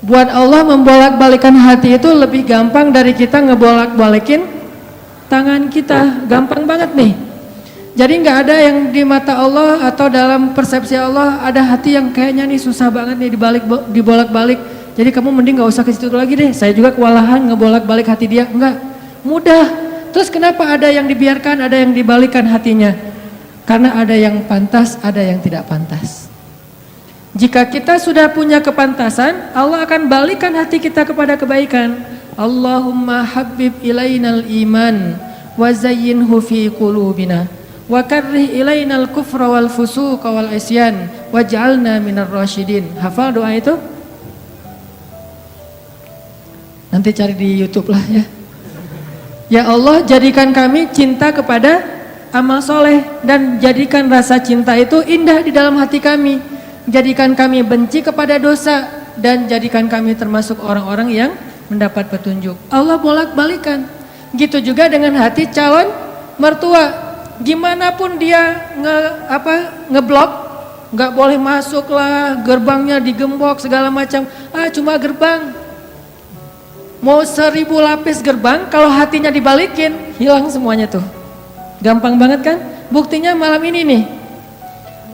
Buat Allah membolak-balikan hati itu lebih gampang dari kita ngebolak-balikin tangan kita. Gampang banget nih. Jadi nggak ada yang di mata Allah atau dalam persepsi Allah ada hati yang kayaknya nih susah banget nih dibolak-balik. Jadi kamu mending nggak usah ke situ lagi deh. Saya juga kewalahan ngebolak-balik hati dia. Enggak, mudah. Terus kenapa ada yang dibiarkan, ada yang dibalikan hatinya? Karena ada yang pantas, ada yang tidak pantas. Jika kita sudah punya kepantasan, Allah akan balikan hati kita kepada kebaikan. Allahumma habbib ilainal iman wa zayyinhu fi qulubina wa karrih ilainal kufra wal fusuqa wal isyan waj'alna minar rasyidin. Hafal doa itu? Nanti cari di YouTube lah ya. Ya Allah, jadikan kami cinta kepada amal soleh dan jadikan rasa cinta itu indah di dalam hati kami. Jadikan kami benci kepada dosa dan jadikan kami termasuk orang-orang yang mendapat petunjuk. Allah bolak-balikan. Gitu juga dengan hati calon mertua. Gimana pun dia ngeblok, nggak boleh masuk lah, gerbangnya digembok segala macam. Cuma gerbang. Mau 1000 lapis gerbang, kalau hatinya dibalikin, hilang semuanya tuh. Gampang banget kan? Buktinya malam ini nih.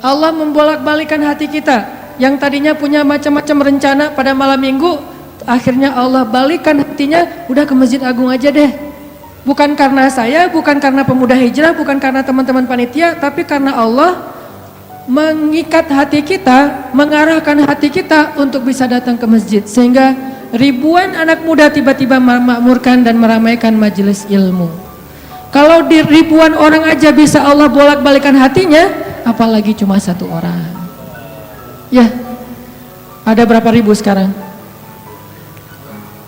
Allah membolak-balikan hati kita yang tadinya punya macam-macam rencana pada malam minggu, akhirnya Allah balikan hatinya, udah ke Masjid Agung aja deh. Bukan karena saya, bukan karena pemuda hijrah, bukan karena teman-teman panitia, tapi karena Allah mengikat hati kita, mengarahkan hati kita untuk bisa datang ke masjid, sehingga ribuan anak muda tiba-tiba memakmurkan dan meramaikan majelis ilmu. Kalau di ribuan orang aja bisa Allah bolak-balikan hatinya, apalagi cuma satu orang. Ya, ada berapa ribu sekarang?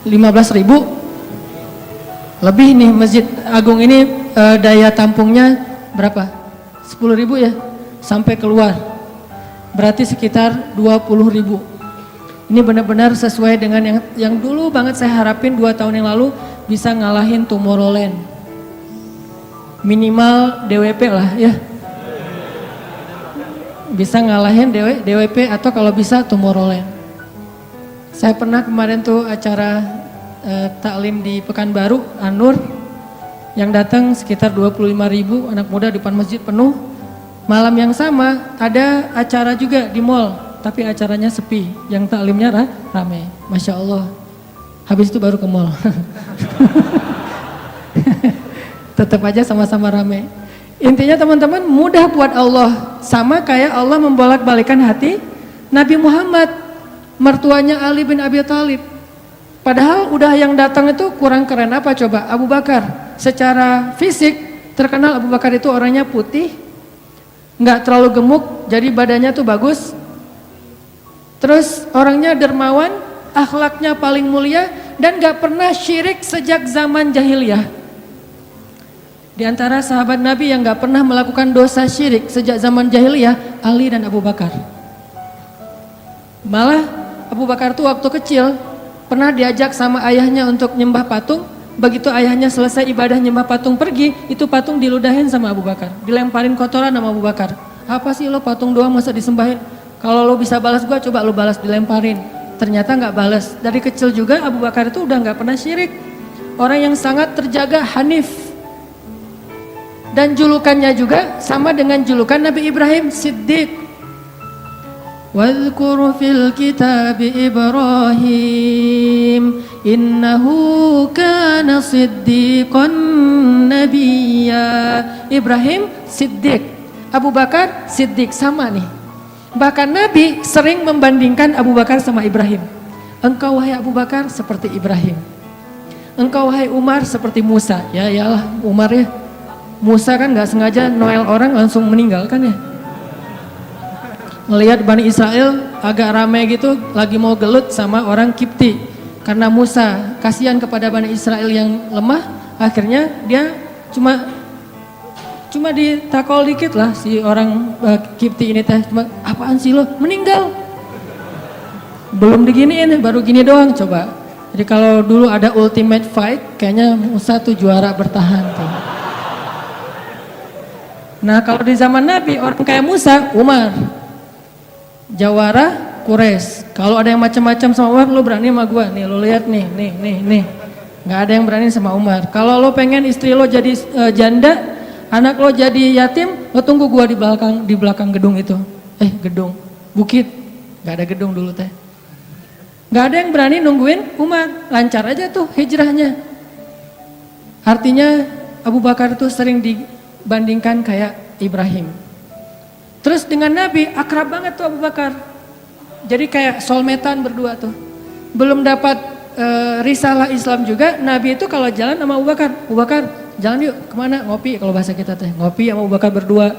15.000 lebih nih. Masjid Agung ini daya tampungnya berapa? 10.000 ya, sampai keluar. Berarti sekitar 20.000. Ini benar-benar sesuai dengan yang dulu banget saya harapin 2 tahun yang lalu, bisa ngalahin Tomorrowland. Minimal DWP lah ya. Bisa ngalahin DWP atau kalau bisa Tomorrowland. Saya pernah kemarin tuh acara taklim di Pekanbaru, Anur, yang datang sekitar 25.000 anak muda di depan masjid penuh. Malam yang sama ada acara juga di mall, tapi acaranya sepi, yang taklimnya rame. Masya Allah. Habis itu baru ke mall. Tetap aja sama-sama rame. Intinya teman-teman, mudah buat Allah. Sama kayak Allah membolak-balikan hati Nabi Muhammad, mertuanya Ali bin Abi Thalib. Padahal udah yang datang itu kurang keren apa coba? Abu Bakar. Secara fisik terkenal Abu Bakar itu orangnya putih, nggak terlalu gemuk, jadi badannya tuh bagus. Terus orangnya dermawan, akhlaknya paling mulia, dan nggak pernah syirik sejak zaman jahiliyah. Di antara sahabat Nabi yang gak pernah melakukan dosa syirik sejak zaman jahiliyah, Ali dan Abu Bakar. Malah Abu Bakar tuh waktu kecil pernah diajak sama ayahnya untuk nyembah patung. Begitu ayahnya selesai ibadah nyembah patung pergi, itu patung diludahin sama Abu Bakar, dilemparin kotoran sama Abu Bakar. Apa sih lo, patung doang masa disembahin? Kalau lo bisa balas gua, coba lo balas, dilemparin. Ternyata gak balas. Dari kecil juga Abu Bakar itu udah gak pernah syirik. Orang yang sangat terjaga, hanif. Dan julukannya juga sama dengan julukan Nabi Ibrahim, Siddiq. Wadhkur fil kitab Ibrahim innahu kana siddiqan nabiyya. Ibrahim Siddiq, Abu Bakar Siddiq, sama nih. Bahkan Nabi sering membandingkan Abu Bakar sama Ibrahim. Engkau wahai Abu Bakar seperti Ibrahim, engkau wahai Umar seperti Musa. Ya iyalah Umar ya. Musa kan gak sengaja noel orang langsung meninggal kan ya. Ngelihat Bani Israel agak ramai gitu, lagi mau gelut sama orang Kipti. Karena Musa kasihan kepada Bani Israel yang lemah, akhirnya dia cuma ditakol dikit lah si orang Kipti ini teh. Cuma apaan sih lo, meninggal. Belum diginiin, baru gini doang coba. Jadi kalau dulu ada ultimate fight, kayaknya Musa tuh juara bertahan tuh. Nah kalau di zaman Nabi, orang kayak Musa, Umar, jawara Quraisy. Kalau ada yang macam-macam sama Umar, lo berani sama gua. Nih lo lihat nih. Nggak ada yang berani sama Umar. Kalau lo pengen istri lo jadi janda, anak lo jadi yatim, lo tunggu gua di belakang gedung itu. Gedung, bukit. Nggak ada gedung dulu teh. Nggak ada yang berani nungguin Umar. Lancar aja tuh hijrahnya. Artinya Abu Bakar tuh sering dibandingkan kayak Ibrahim. Terus dengan Nabi akrab banget tuh Abu Bakar. Jadi kayak soulmate-an berdua tuh. Belum dapat risalah Islam juga, Nabi itu kalau jalan sama Abu Bakar, jalan yuk kemana? Ngopi, kalau bahasa kita teh, ngopi sama Abu Bakar berdua.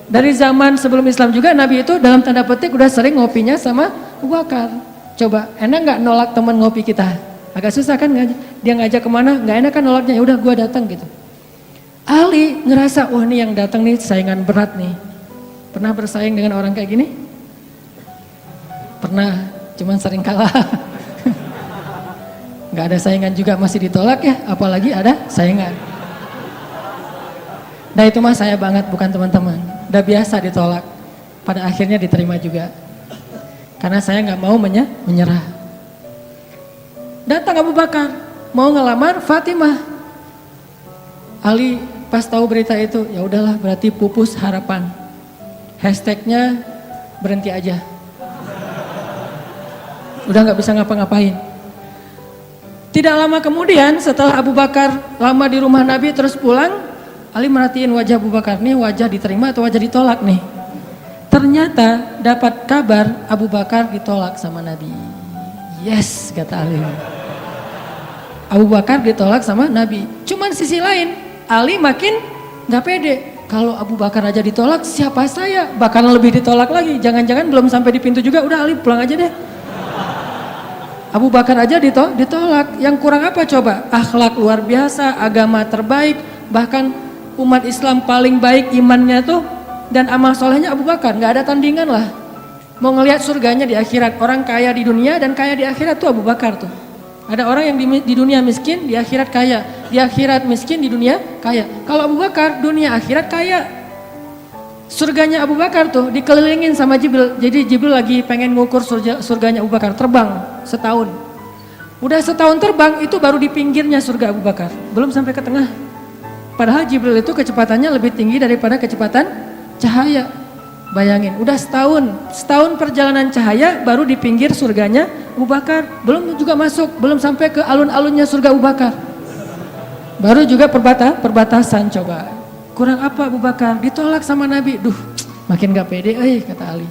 Dari zaman sebelum Islam juga Nabi itu dalam tanda petik udah sering ngopinya sama Abu Bakar. Coba, enak nggak nolak teman ngopi kita? Agak susah kan dia ngajak kemana? Nggak enak kan nolaknya, ya udah gua datang gitu. Ali ngerasa, wah nih yang datang nih saingan berat nih. Pernah bersaing dengan orang kayak gini? Pernah, cuman sering kalah. Gak ada saingan juga masih ditolak ya, apalagi ada saingan. Nah itu mah saya banget, bukan teman-teman. Udah biasa ditolak, pada akhirnya diterima juga. Karena saya gak mau menyerah. Datang Abu Bakar, mau ngelamar Fatimah. Ali pas tahu berita itu, ya udahlah berarti pupus harapan. Hashtagnya berhenti aja. Udah gak bisa ngapa-ngapain. Tidak lama kemudian setelah Abu Bakar lama di rumah Nabi terus pulang, Ali merhatiin wajah Abu Bakar nih, wajah diterima atau wajah ditolak nih. Ternyata dapat kabar Abu Bakar ditolak sama Nabi. Yes, kata Ali. Abu Bakar ditolak sama Nabi. Cuman sisi lain, Ali makin gak pede. Kalau Abu Bakar aja ditolak, siapa saya? Bahkan lebih ditolak lagi. Jangan-jangan belum sampai di pintu juga, udah Ali pulang aja deh. Abu Bakar aja ditolak. Yang kurang apa coba? Akhlak luar biasa, agama terbaik, bahkan umat Islam paling baik imannya tuh dan amal solehnya Abu Bakar. Gak ada tandingan lah. Mau ngelihat surganya di akhirat. Orang kaya di dunia dan kaya di akhirat tuh Abu Bakar tuh. Ada orang yang di dunia miskin, di akhirat kaya. Di akhirat miskin, di dunia kaya. Kalau Abu Bakar, dunia akhirat kaya. Surganya Abu Bakar tuh dikelilingin sama Jibril. Jadi Jibril lagi pengen ngukur surganya Abu Bakar. Terbang setahun. Udah setahun terbang, itu baru di pinggirnya surga Abu Bakar. Belum sampai ke tengah. Padahal Jibril itu kecepatannya lebih tinggi daripada kecepatan cahaya. Bayangin, udah setahun perjalanan cahaya baru di pinggir surganya Abu Bakar. Belum juga masuk, belum sampai ke alun-alunnya surga Abu Bakar. Baru juga perbatasan coba. Kurang apa Abu Bakar? Ditolak sama Nabi. Duh, makin gak pede, kata Ali.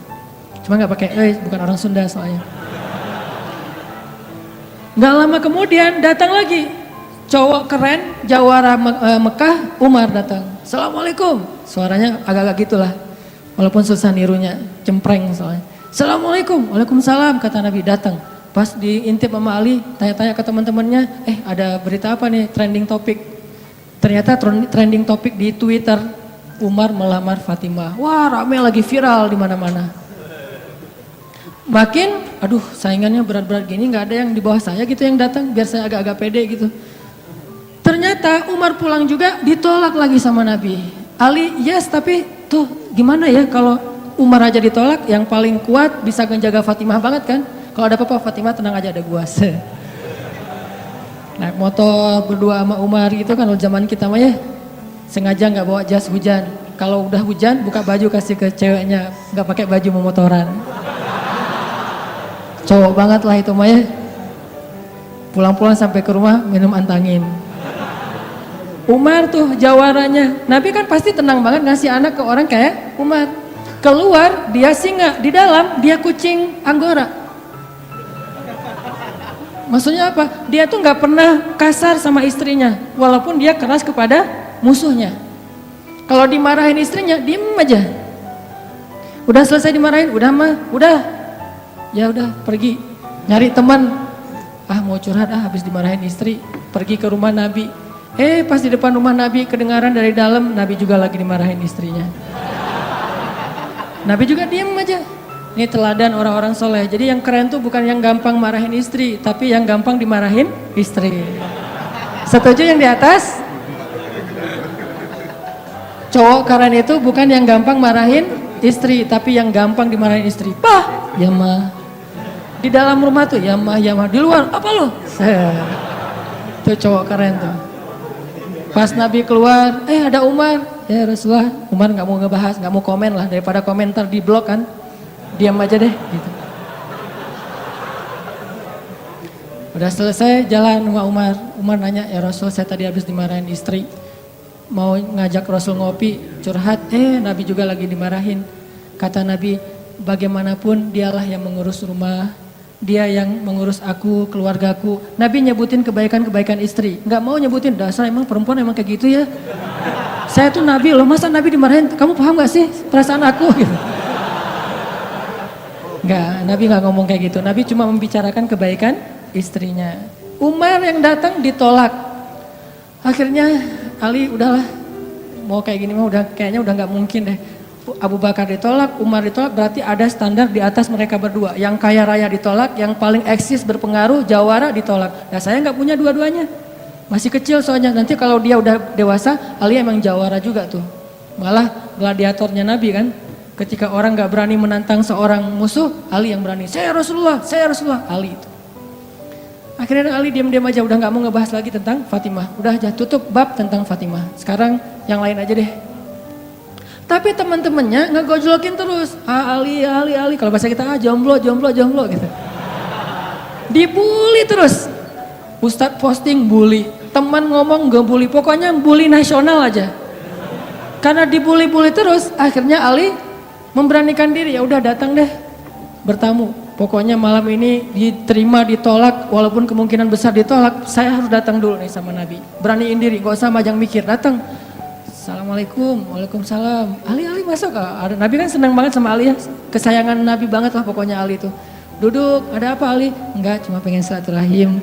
Cuma gak pakai, bukan orang Sunda soalnya. Gak lama kemudian datang lagi. Cowok keren, jawara Mekah, Umar datang. Assalamualaikum. Suaranya agak-agak gitulah. Walaupun susah nirunya, cempreng soalnya. Assalamualaikum, waalaikumsalam, kata Nabi datang. Pas diintip sama Ali, tanya-tanya ke teman-temannya, ada berita apa nih, trending topik. Ternyata trending topik di Twitter, Umar melamar Fatimah. Wah rame lagi viral di mana-mana. Makin, aduh saingannya berat-berat gini, gak ada yang di bawah saya gitu yang datang, biar saya agak-agak pede gitu. Ternyata Umar pulang juga ditolak lagi sama Nabi. Ali, yes tapi tuh gimana ya kalau Umar aja ditolak, yang paling kuat bisa menjaga Fatimah banget kan. Kalau ada apa-apa Fatimah tenang aja ada gua. Naik motor berdua sama Umar gitu kan, kalau zaman kita mah ya. Sengaja nggak bawa jas hujan. Kalau udah hujan buka baju kasih ke ceweknya, nggak pakai baju mau motoran. Cowok banget lah itu mah ya. Pulang-pulang sampai ke rumah minum antangin. Umar tuh jawarannya, Nabi kan pasti tenang banget ngasih anak ke orang kayak Umar. Keluar dia singa, di dalam dia kucing Anggora. Maksudnya apa? Dia tuh nggak pernah kasar sama istrinya, walaupun dia keras kepada musuhnya. Kalau dimarahin istrinya, diem aja. Udah selesai dimarahin, udah mah, udah. Ya udah pergi, nyari teman. Mau curhat, habis dimarahin istri, pergi ke rumah Nabi. Pas di depan rumah Nabi kedengaran dari dalam, Nabi juga lagi dimarahin istrinya. Nabi juga diem aja. Ini teladan orang-orang soleh. Jadi yang keren tuh bukan yang gampang marahin istri, tapi yang gampang dimarahin istri. Setuju yang di atas? Cowok keren itu bukan yang gampang marahin istri, tapi yang gampang dimarahin istri. Pah, ya mah. Di dalam rumah tuh, ya mah, di luar, apa lo? Itu cowok keren tuh. Pas Nabi keluar, ada Umar. Ya Rasulullah, Umar gak mau ngebahas, gak mau komen lah. Daripada komentar di blog kan, diam aja deh gitu. Udah selesai jalan sama Umar. Umar nanya, ya Rasul saya tadi habis dimarahin istri. Mau ngajak Rasul ngopi, curhat. Nabi juga lagi dimarahin. Kata Nabi, bagaimanapun dialah yang mengurus rumah. Dia yang mengurus aku, keluargaku. Nabi nyebutin kebaikan-kebaikan istri. Gak mau nyebutin, dasar emang perempuan emang kayak gitu ya. Saya tuh Nabi loh, masa Nabi dimarahin? Kamu paham gak sih perasaan aku? Gitu. Enggak, Nabi gak ngomong kayak gitu. Nabi cuma membicarakan kebaikan istrinya. Umar yang datang ditolak. Akhirnya Ali udahlah, mau kayak gini mah kayaknya udah gak mungkin deh. Abu Bakar ditolak, Umar ditolak, berarti ada standar di atas mereka berdua. Yang kaya raya ditolak, yang paling eksis berpengaruh, jawara ditolak. Nah saya gak punya dua-duanya. Masih kecil soalnya, nanti kalau dia udah dewasa, Ali emang jawara juga tuh. Malah gladiatornya Nabi kan. Ketika orang gak berani menantang seorang musuh, Ali yang berani. Saya Rasulullah, Ali itu. Akhirnya Ali diam-diam aja, udah gak mau ngebahas lagi tentang Fatimah. Udah aja tutup bab tentang Fatimah. Sekarang yang lain aja deh. Tapi teman-temannya ngegojlokin terus. Ali. Kalau bahasa kita jomblo gitu. Dibully terus. Ustadz posting bully. Teman ngomong gak bully. Pokoknya bully nasional aja. Karena dibully-bully terus, akhirnya Ali memberanikan diri. Ya udah datang deh bertamu. Pokoknya malam ini diterima, ditolak. Walaupun kemungkinan besar ditolak, saya harus datang dulu nih sama Nabi. Beraniin diri, gak usah majang mikir. Datang. Assalamualaikum, waalaikumsalam. Ali masuk. Nabi kan senang banget sama Ali ya. Kesayangan Nabi banget lah pokoknya Ali itu. Duduk, ada apa Ali? Enggak, cuma pengen silaturahim.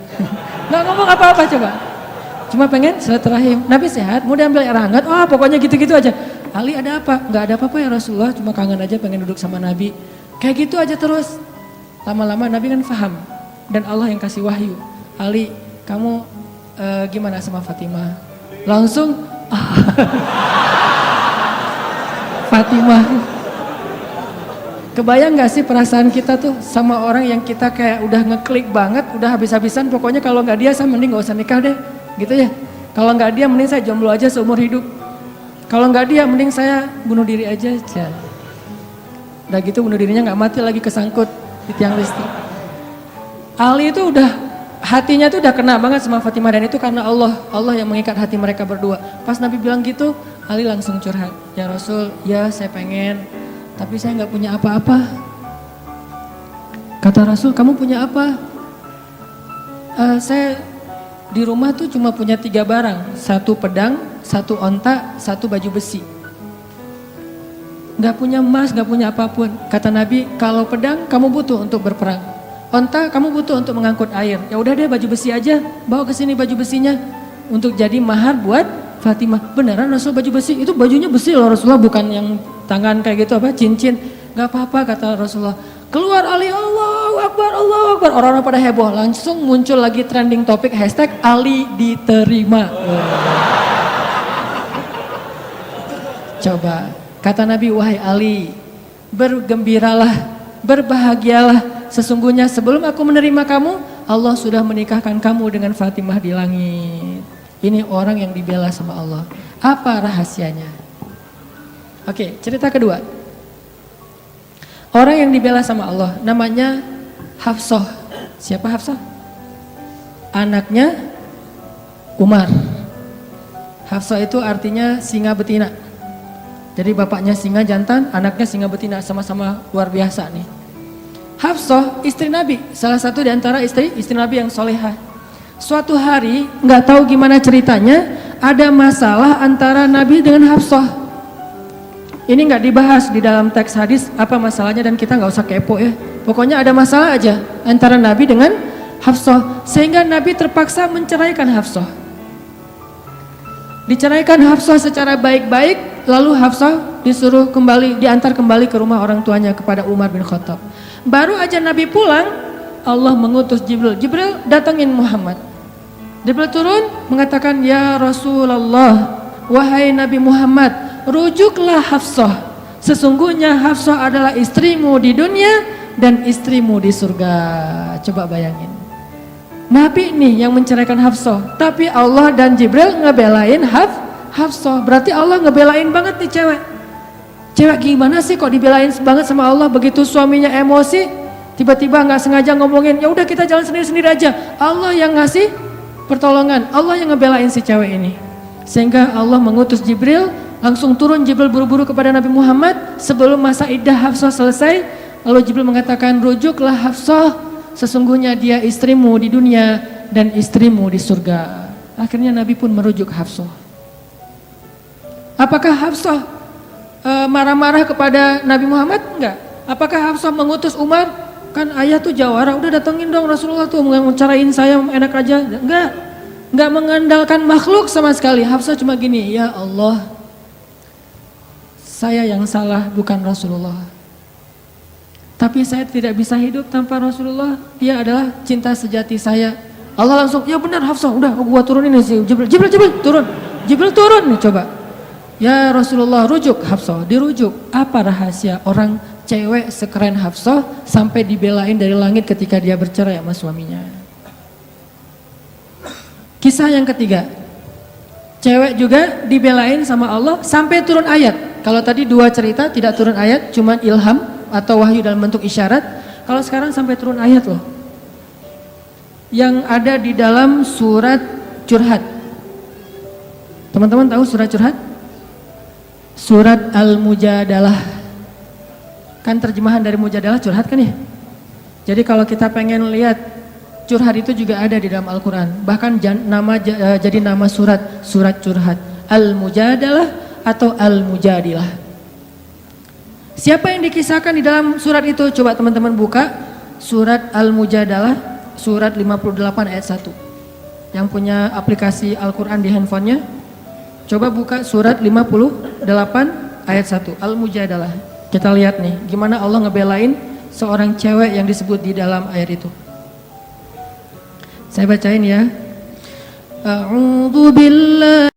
Nggak ngomong apa-apa coba. Cuma pengen silaturahim. Nabi sehat, mau diambil air hangat? Oh pokoknya gitu-gitu aja. Ali ada apa? Enggak ada apa-apa ya Rasulullah, cuma kangen aja pengen duduk sama Nabi. Kayak gitu aja terus. Lama-lama Nabi kan paham. Dan Allah yang kasih wahyu. Ali, kamu gimana sama Fatimah? Langsung Fatimah. Kebayang gak sih perasaan kita tuh sama orang yang kita kayak udah ngeklik banget, udah habis-habisan, pokoknya kalau gak dia saya mending gak usah nikah deh, gitu ya. Kalau gak dia mending saya jomblo aja seumur hidup. Kalau gak dia mending saya bunuh diri aja. Udah gitu bunuh dirinya gak mati lagi kesangkut di tiang listrik. Ali itu udah hatinya tuh udah kena banget sama Fatimah, dan itu karena Allah yang mengikat hati mereka berdua. Pas Nabi bilang gitu, Ali langsung curhat. Ya Rasul, ya saya pengen, tapi saya nggak punya apa-apa. Kata Rasul, kamu punya apa? Saya di rumah tuh cuma punya 3 barang. 1 pedang, 1 onta, 1 baju besi. Nggak punya emas, nggak punya apapun. Kata Nabi, kalau pedang kamu butuh untuk berperang. Onta kamu butuh untuk mengangkut air. Ya udah deh baju besi aja, bawa ke sini baju besinya untuk jadi mahar buat Fatimah. Beneran Rasul baju besi? Itu bajunya besi loh Rasulullah, bukan yang tangan kayak gitu apa cincin. Gak apa-apa kata Rasulullah. Keluar Ali, Allahu Akbar, Allahu Akbar. Orang-orang pada heboh, langsung muncul lagi trending topik hashtag Ali diterima. Coba, kata Nabi, wahai Ali, bergembiralah, berbahagialah. Sesungguhnya sebelum aku menerima kamu, Allah sudah menikahkan kamu dengan Fatimah di langit. Ini orang yang dibela sama Allah. Apa rahasianya? Oke, cerita kedua. Orang yang dibela sama Allah namanya Hafsah. Siapa Hafsah? Anaknya Umar. Hafsah itu artinya singa betina. Jadi bapaknya singa jantan, anaknya singa betina, sama-sama luar biasa nih. Hafsah istri Nabi, salah satu di antara istri Nabi yang solehah. Suatu hari nggak tahu gimana ceritanya, ada masalah antara Nabi dengan Hafsah. Ini nggak dibahas di dalam teks hadis apa masalahnya, dan kita nggak usah kepo ya. Pokoknya ada masalah aja antara Nabi dengan Hafsah, sehingga Nabi terpaksa menceraikan Hafsah. Diceraikan Hafsah secara baik-baik, lalu Hafsah disuruh kembali, diantar kembali ke rumah orang tuanya kepada Umar bin Khattab. Baru aja Nabi pulang, Allah mengutus Jibril. Jibril datangin Muhammad. Jibril turun mengatakan, ya Rasulullah, wahai Nabi Muhammad, rujuklah Hafsah. Sesungguhnya Hafsah adalah istrimu di dunia, dan istrimu di surga. Coba bayangin. Nabi nih yang menceraikan Hafsah, tapi Allah dan Jibril ngebelain Hafsah. Berarti Allah ngebelain banget nih cewek. Cewek gimana sih kok dibelain banget sama Allah? Begitu suaminya emosi, tiba-tiba nggak sengaja ngomongin, ya udah kita jalan sendiri-sendiri aja. Allah yang ngasih pertolongan, Allah yang ngebelain si cewek ini. Sehingga Allah mengutus Jibril, langsung turun Jibril buru-buru kepada Nabi Muhammad sebelum masa iddah Hafsah selesai. Lalu Jibril mengatakan, rujuklah Hafsah, sesungguhnya dia istrimu di dunia dan istrimu di surga. Akhirnya Nabi pun merujuk Hafsah. Apakah Hafsah marah-marah kepada Nabi Muhammad? Enggak. Apakah Hafsah mengutus Umar? Kan ayah tuh jawara, udah datengin dong Rasulullah tuh mencarain saya enak aja. Enggak mengandalkan makhluk sama sekali. Hafsah cuma gini, ya Allah, saya yang salah bukan Rasulullah. Tapi saya tidak bisa hidup tanpa Rasulullah. Dia adalah cinta sejati saya. Allah langsung, ya benar Hafsah, udah gua turunin nih si Jibril. Jibril turun. Jibril turun nih coba. Ya Rasulullah, rujuk Hafsah, dirujuk. Apa rahasia orang cewek sekeren Hafsah sampai dibelain dari langit ketika dia bercerai sama suaminya? Kisah yang ketiga, cewek juga dibelain sama Allah sampai turun ayat. Kalau tadi dua cerita tidak turun ayat, cuman ilham atau wahyu dalam bentuk isyarat. Kalau sekarang sampai turun ayat loh. Yang ada di dalam surat Curhat. Teman-teman tahu surat Curhat? Surat Al-Mujadalah. Kan terjemahan dari Mujadalah curhat kan ya? Jadi kalau kita pengen lihat curhat itu juga ada di dalam Al-Quran. Bahkan jadi nama surat Curhat. Al-Mujadalah atau Al-Mujadilah. Siapa yang dikisahkan di dalam surat itu? Coba teman-teman buka surat Al-Mujadalah, surat 58 ayat 1. Yang punya aplikasi Al-Quran di handphonenya, coba buka surat 58 ayat 1, Al-Mujadalah. Kita lihat nih, gimana Allah ngebelain seorang cewek yang disebut di dalam ayat itu. Saya bacain ya. A'udzu billahi